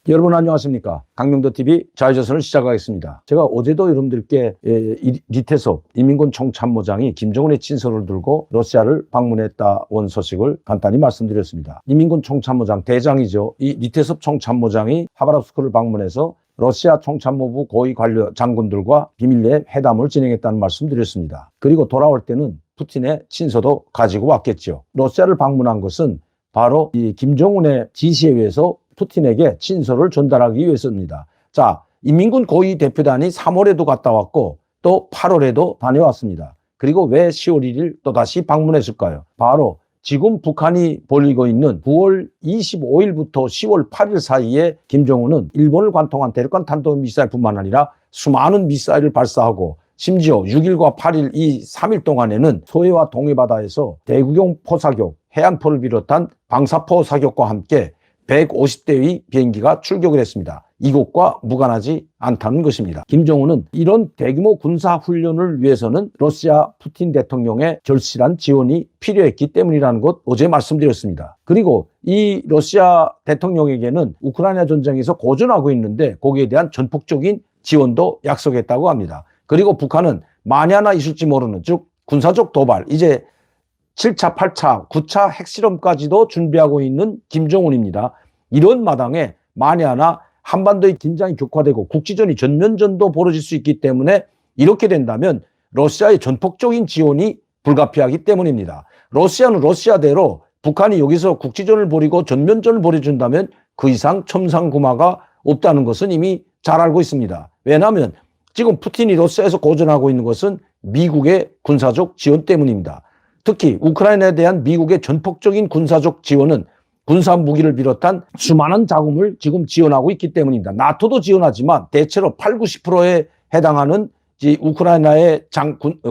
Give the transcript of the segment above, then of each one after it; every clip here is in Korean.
여러분 안녕하십니까. 강명도TV 자유조선을 시작하겠습니다. 제가 어제도 여러분들께 리태섭 인민군 총참모장이 김정은의 친서를 들고 러시아를 방문했다 온 소식을 간단히 말씀드렸습니다. 인민군 총참모장 대장이죠. 이 리태섭 총참모장이 하바롭스크를 방문해서 러시아 총참모부 고위 관료 장군들과 비밀리에 회담을 진행했다는 말씀드렸습니다. 그리고 돌아올 때는 푸틴의 친서도 가지고 왔겠죠. 러시아를 방문한 것은 바로 이 김정은의 지시에 의해서 푸틴에게 친서를 전달하기 위해서입니다. 자, 인민군 고위 대표단이 3월에도 갔다 왔고 또 8월에도 다녀왔습니다. 그리고 왜 10월 1일 또다시 방문했을까요? 바로 지금 북한이 벌이고 있는 9월 25일부터 10월 8일 사이에 김정은은 일본을 관통한 대륙간 탄도미사일뿐만 아니라 수많은 미사일을 발사하고 심지어 6일과 8일 이 3일 동안에는 서해와 동해바다에서 대구경 포사격, 해안포를 비롯한 방사포 사격과 함께 150대의 비행기가 출격을 했습니다. 이것과 무관하지 않다는 것입니다. 김정은은 이런 대규모 군사훈련을 위해서는 러시아 푸틴 대통령의 절실한 지원이 필요했기 때문이라는 것 어제 말씀드렸습니다. 그리고 이 러시아 대통령에게는 우크라이나 전쟁에서 고전하고 있는데 거기에 대한 전폭적인 지원도 약속했다고 합니다. 그리고 북한은 만에 하나 있을지 모르는 즉 군사적 도발, 이제 7차, 8차, 9차 핵실험까지도 준비하고 있는 김정은입니다. 이런 마당에 만에 하나 한반도의 긴장이 격화되고 국지전이 전면전도 벌어질 수 있기 때문에 이렇게 된다면 러시아의 전폭적인 지원이 불가피하기 때문입니다. 러시아는 러시아대로 북한이 여기서 국지전을 벌이고 전면전을 벌여준다면 그 이상 첨상구마가 없다는 것은 이미 잘 알고 있습니다. 왜냐하면 지금 푸틴이 러시아에서 고전하고 있는 것은 미국의 군사적 지원 때문입니다. 특히 우크라이나에 대한 미국의 전폭적인 군사적 지원은 군사 무기를 비롯한 수많은 자금을 지금 지원하고 있기 때문입니다. 나토도 지원하지만 대체로 8, 90%에 해당하는 우크라이나의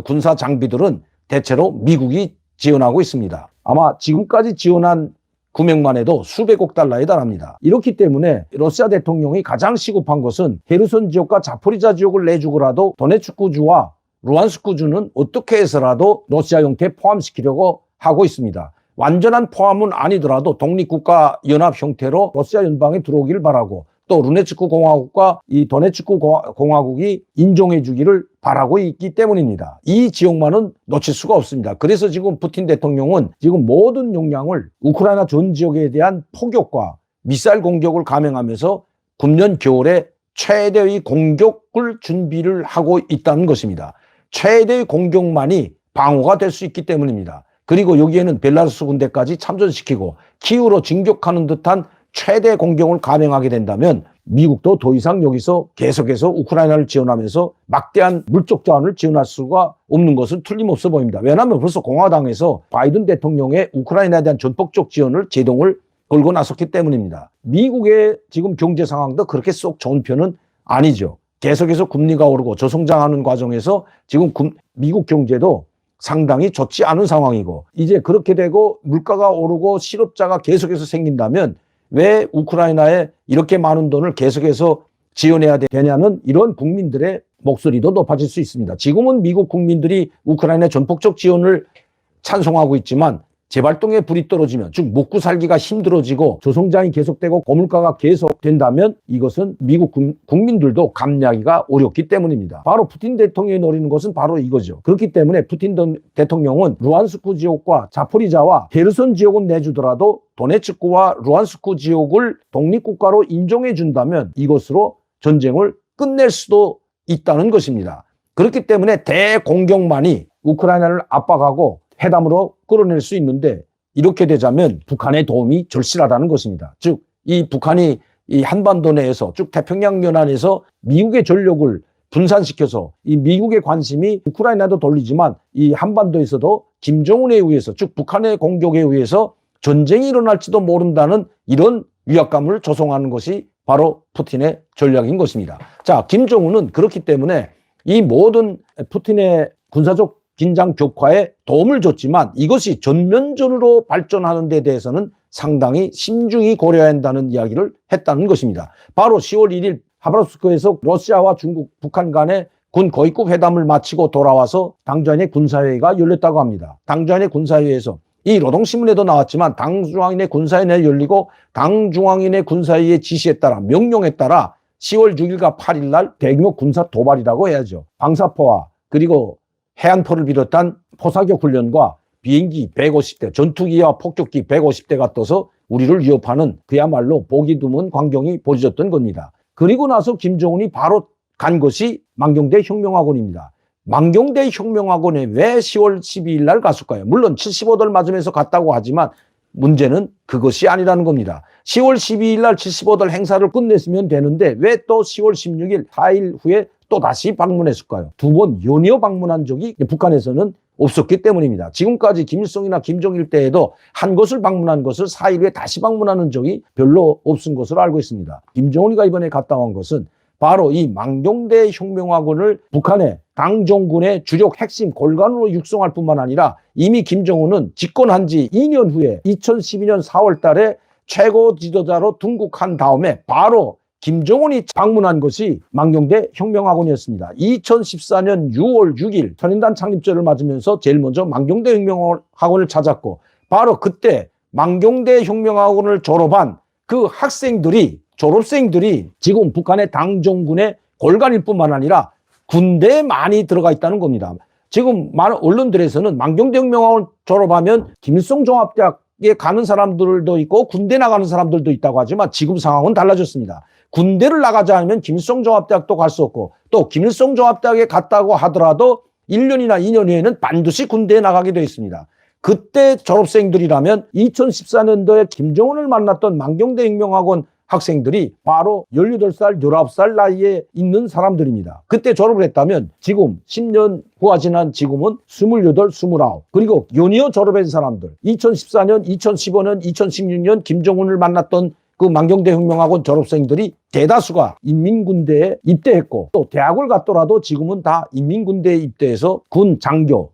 군사 장비들은 대체로 미국이 지원하고 있습니다. 아마 지금까지 지원한 금액만 해도 수백억 달러에 달합니다. 이렇기 때문에 러시아 대통령이 가장 시급한 것은 헤르손 지역과 자포리자 지역을 내주고라도 도네츠크주와 루안스크주는 어떻게 해서라도 러시아 형태에 포함시키려고 하고 있습니다. 완전한 포함은 아니더라도 독립국가 연합 형태로 러시아 연방에 들어오기를 바라고 또 루네츠크 공화국과 이 도네츠크 공화국이 인정해 주기를 바라고 있기 때문입니다. 이 지역만은 놓칠 수가 없습니다. 그래서 지금 푸틴 대통령은 지금 모든 역량을 우크라이나 전 지역에 대한 포격과 미사일 공격을 감행하면서 금년 겨울에 최대의 공격을 준비를 하고 있다는 것입니다. 최대의 공격만이 방어가 될 수 있기 때문입니다. 그리고 여기에는 벨라루스 군대까지 참전시키고 키우로 진격하는 듯한 최대 공격을 감행하게 된다면 미국도 더 이상 여기서 계속해서 우크라이나를 지원하면서 막대한 물적 자원을 지원할 수가 없는 것은 틀림없어 보입니다. 왜냐하면 벌써 공화당에서 바이든 대통령의 우크라이나에 대한 전폭적 지원을 제동을 걸고 나섰기 때문입니다. 미국의 지금 경제 상황도 그렇게 쏙 좋은 편은 아니죠. 계속해서 금리가 오르고 저성장하는 과정에서 지금 미국 경제도 상당히 좋지 않은 상황이고 이제 그렇게 되고 물가가 오르고 실업자가 계속해서 생긴다면 왜 우크라이나에 이렇게 많은 돈을 계속해서 지원해야 되냐는 이런 국민들의 목소리도 높아질 수 있습니다. 지금은 미국 국민들이 우크라이나 전폭적 지원을 찬송하고 있지만 재발동에 불이 떨어지면 즉 먹고 살기가 힘들어지고 저성장이 계속되고 고물가가 계속된다면 이것은 미국 국민들도 감내하기가 어렵기 때문입니다. 바로 푸틴 대통령이 노리는 것은 바로 이거죠. 그렇기 때문에 푸틴 대통령은 루안스크 지역과 자포리자와 헤르손 지역은 내주더라도 도네츠크와 루안스크 지역을 독립국가로 인정해 준다면 이것으로 전쟁을 끝낼 수도 있다는 것입니다. 그렇기 때문에 대공격만이 우크라이나를 압박하고 회담으로 끌어낼 수 있는데 이렇게 되자면 북한의 도움이 절실하다는 것입니다. 즉, 이 북한이 이 한반도 내에서 즉 태평양 연안에서 미국의 전력을 분산시켜서 이 미국의 관심이 우크라이나도 돌리지만 이 한반도에서도 김정은에 의해서 즉 북한의 공격에 의해서 전쟁이 일어날지도 모른다는 이런 위압감을 조성하는 것이 바로 푸틴의 전략인 것입니다. 자, 김정은은 그렇기 때문에 이 모든 푸틴의 군사적 긴장 격화에 도움을 줬지만 이것이 전면전으로 발전하는 데 대해서는 상당히 심중히 고려해야 한다는 이야기를 했다는 것입니다. 바로 10월 1일 하바롭스크에서 러시아와 중국, 북한 간의 군 고위급 회담을 마치고 돌아와서 당좌인의 군사회의가 열렸다고 합니다. 당좌인의 군사회의에서 이 노동신문에도 나왔지만 당중앙인의 군사회의가 열리고 당중앙인의 군사회의의 지시에 따라 명령에 따라 10월 6일과 8일 날 대규모 군사 도발이라고 해야죠. 방사포와 그리고 해안포를 비롯한 포사격 훈련과 비행기 150대, 전투기와 폭격기 150대가 떠서 우리를 위협하는 그야말로 보기 드문 광경이 벌어졌던 겁니다. 그리고 나서 김정은이 바로 간 것이 망경대 혁명학원입니다. 망경대 혁명학원에 왜 10월 12일 날 갔을까요? 물론 75돌 맞으면서 갔다고 하지만 문제는 그것이 아니라는 겁니다. 10월 12일 날 75돌 행사를 끝냈으면 되는데 왜 또 10월 16일 4일 후에 또 다시 방문했을까요? 두 번 연이어 방문한 적이 북한에서는 없었기 때문입니다. 지금까지 김일성이나 김정일 때에도 한 곳을 방문한 것을 4일 후에 다시 방문하는 적이 별로 없은 것으로 알고 있습니다. 김정은이가 이번에 갔다 온 것은 바로 이 망경대 혁명학원을 북한의 당정군의 주력 핵심 골간으로 육성할 뿐만 아니라 이미 김정은은 집권한 지 2년 후에 2012년 4월 달에 최고 지도자로 등극한 다음에 바로 김정은이 방문한 것이 망경대 혁명학원이었습니다. 2014년 6월 6일 선인단 창립절을 맞으면서 제일 먼저 망경대 혁명학원을 찾았고 바로 그때 망경대 혁명학원을 졸업한 그 학생들이 졸업생들이 지금 북한의 당정군의 골간일 뿐만 아니라 군대에 많이 들어가 있다는 겁니다. 지금 많은 언론들에서는 망경대 혁명학원 졸업하면 김일성 종합대학에 가는 사람들도 있고 군대 나가는 사람들도 있다고 하지만 지금 상황은 달라졌습니다. 군대를 나가자 하면 김일성 종합대학도 갈 수 없고 또 김일성 종합대학에 갔다고 하더라도 1년이나 2년 후에는 반드시 군대에 나가게 되어 있습니다. 그때 졸업생들이라면 2014년도에 김정은을 만났던 망경대 혁명학원 학생들이 바로 18살, 19살 나이에 있는 사람들입니다. 그때 졸업을 했다면 지금 10년 후가 지난 지금은 28, 29 그리고 연이어 졸업한 사람들 2014년, 2015년, 2016년 김정은을 만났던 그 망경대 혁명학원 졸업생들이 대다수가 인민군대에 입대했고 또 대학을 갔더라도 지금은 다 인민군대에 입대해서 군 장교,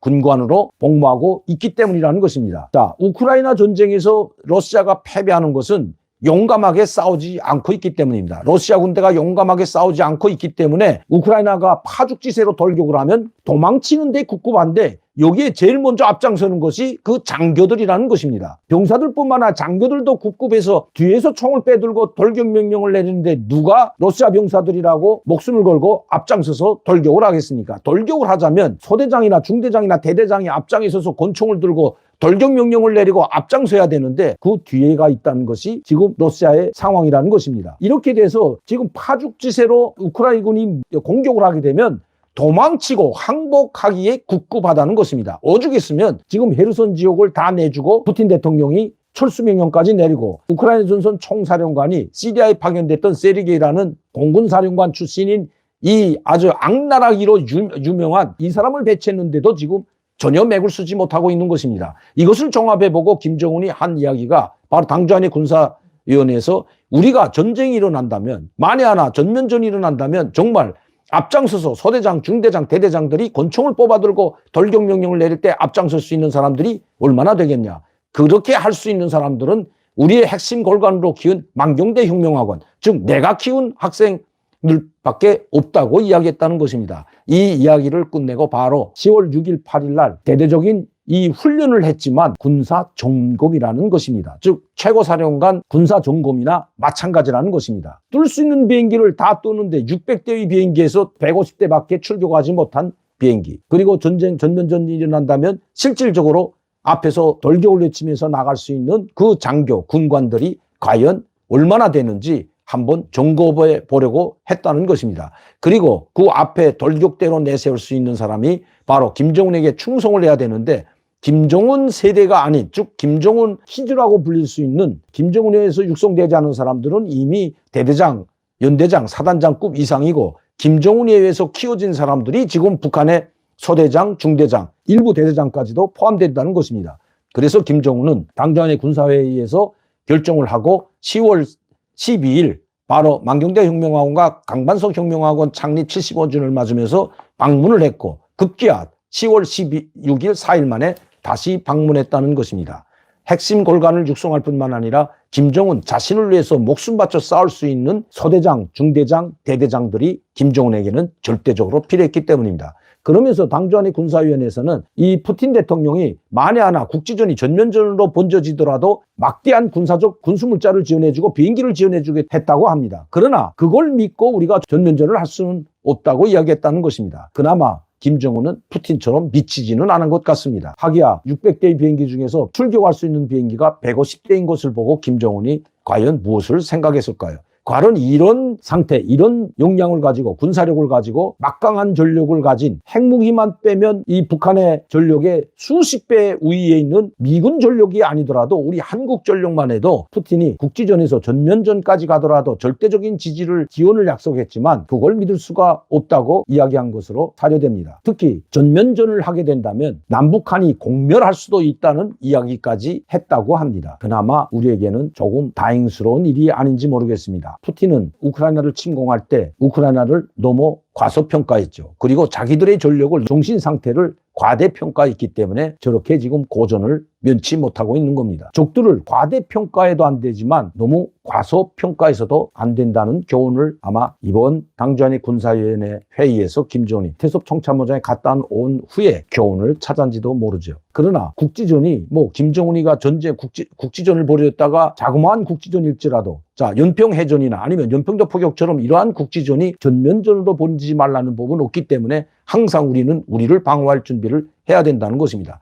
군관으로 복무하고 있기 때문이라는 것입니다. 자, 우크라이나 전쟁에서 러시아가 패배하는 것은 용감하게 싸우지 않고 있기 때문입니다. 러시아 군대가 용감하게 싸우지 않고 있기 때문에 우크라이나가 파죽지세로 돌격을 하면 도망치는 데 급급한데 여기에 제일 먼저 앞장서는 것이 그 장교들이라는 것입니다. 병사들뿐만 아니라 장교들도 급급해서 뒤에서 총을 빼들고 돌격 명령을 내리는데 누가 러시아 병사들이라고 목숨을 걸고 앞장서서 돌격을 하겠습니까? 돌격을 하자면 소대장이나 중대장이나 대대장이 앞장에 서서 권총을 들고 돌격 명령을 내리고 앞장서야 되는데 그 뒤에가 있다는 것이 지금 러시아의 상황이라는 것입니다. 이렇게 돼서 지금 파죽지세로 우크라이나군이 공격을 하게 되면 도망치고 항복하기에 급급하다는 것입니다. 오죽했으면 지금 헤르손 지역을 다 내주고 푸틴 대통령이 철수 명령까지 내리고 우크라이나 전선 총사령관이 시리아에 파견됐던 세르게이라는 공군사령관 출신인 이 아주 악랄하기로 유명한 이 사람을 배치했는데도 지금 전혀 맥을 쓰지 못하고 있는 것입니다. 이것을 종합해보고 김정은이 한 이야기가 바로 당주한의 군사위원회에서 우리가 전쟁이 일어난다면 만에 하나 전면전이 일어난다면 정말 앞장서서 소대장, 중대장, 대대장들이 권총을 뽑아들고 돌격 명령을 내릴 때 앞장설 수 있는 사람들이 얼마나 되겠냐. 그렇게 할 수 있는 사람들은 우리의 핵심 골간으로 키운 망경대 혁명학원, 즉 내가 키운 학생들밖에 없다고 이야기했다는 것입니다. 이 이야기를 끝내고 바로 10월 6일, 8일 날 대대적인 이 훈련을 했지만 군사점검이라는 것입니다. 즉 최고사령관 군사점검이나 마찬가지라는 것입니다. 뜰 수 있는 비행기를 다 뜨는데 600대의 비행기에서 150대밖에 출격하지 못한 비행기. 그리고 전면전이 일어난다면 실질적으로 앞에서 돌격을 외치면서 나갈 수 있는 그 장교, 군관들이 과연 얼마나 되는지 한번 점검해 보려고 했다는 것입니다. 그리고 그 앞에 돌격대로 내세울 수 있는 사람이 바로 김정은에게 충성을 해야 되는데 김정은 세대가 아닌 즉 김정은 희주라고 불릴 수 있는 김정은에 의해서 육성되지 않은 사람들은 이미 대대장, 연대장, 사단장급 이상이고 김정은에 의해서 키워진 사람들이 지금 북한의 소대장, 중대장, 일부 대대장까지도 포함된다는 것입니다. 그래서 김정은은 당장의 군사회의에서 결정을 하고 10월 12일 바로 망경대 혁명학원과 강반석 혁명학원 창립 75주년을 맞으면서 방문을 했고 급기야 10월 16일 4일 만에 다시 방문했다는 것입니다. 핵심 골간을 육성할 뿐만 아니라 김정은 자신을 위해서 목숨 바쳐 싸울 수 있는 소대장, 중대장, 대대장들이 김정은에게는 절대적으로 필요했기 때문입니다. 그러면서 당주한의 군사위원회에서는 이 푸틴 대통령이 만에 하나 국지전이 전면전으로 번져지더라도 막대한 군사적 군수물자를 지원해주고 비행기를 지원해주게 했다고 합니다. 그러나 그걸 믿고 우리가 전면전을 할 수는 없다고 이야기했다는 것입니다. 그나마 김정은은 푸틴처럼 미치지는 않은 것 같습니다. 하기야 600대의 비행기 중에서 출격할 수 있는 비행기가 150대인 것을 보고 김정은이 과연 무엇을 생각했을까요? 과연 이런 상태, 이런 역량을 가지고 군사력을 가지고 막강한 전력을 가진 핵무기만 빼면 이 북한의 전력의 수십 배 우위에 있는 미군 전력이 아니더라도 우리 한국 전력만 해도 푸틴이 국지전에서 전면전까지 가더라도 절대적인 지지를 기원을 약속했지만 그걸 믿을 수가 없다고 이야기한 것으로 사료됩니다. 특히 전면전을 하게 된다면 남북한이 공멸할 수도 있다는 이야기까지 했다고 합니다. 그나마 우리에게는 조금 다행스러운 일이 아닌지 모르겠습니다. 푸틴은 우크라이나를 침공할 때 우크라이나를 너무 과소평가했죠. 그리고 자기들의 전력을 정신 상태를 과대평가했기 때문에 저렇게 지금 고전을 면치 못하고 있는 겁니다. 적들을 과대평가해도 안 되지만 너무 과소평가해서도 안 된다는 교훈을 아마 이번 당주한의 군사위원회 회의에서 김정은이 태섭 총참모장에 갔다 온 후에 교훈을 찾았는지도 모르죠. 그러나 국지전이 김정은이가 전제 국지전을 벌였다가 자그마한 국지전일지라도 자 연평해전이나 아니면 연평도 포격처럼 이러한 국지전이 전면전으로 번지지 말라는 법은 없기 때문에 항상 우리는 우리를 방어할 준비를 해야 된다는 것입니다.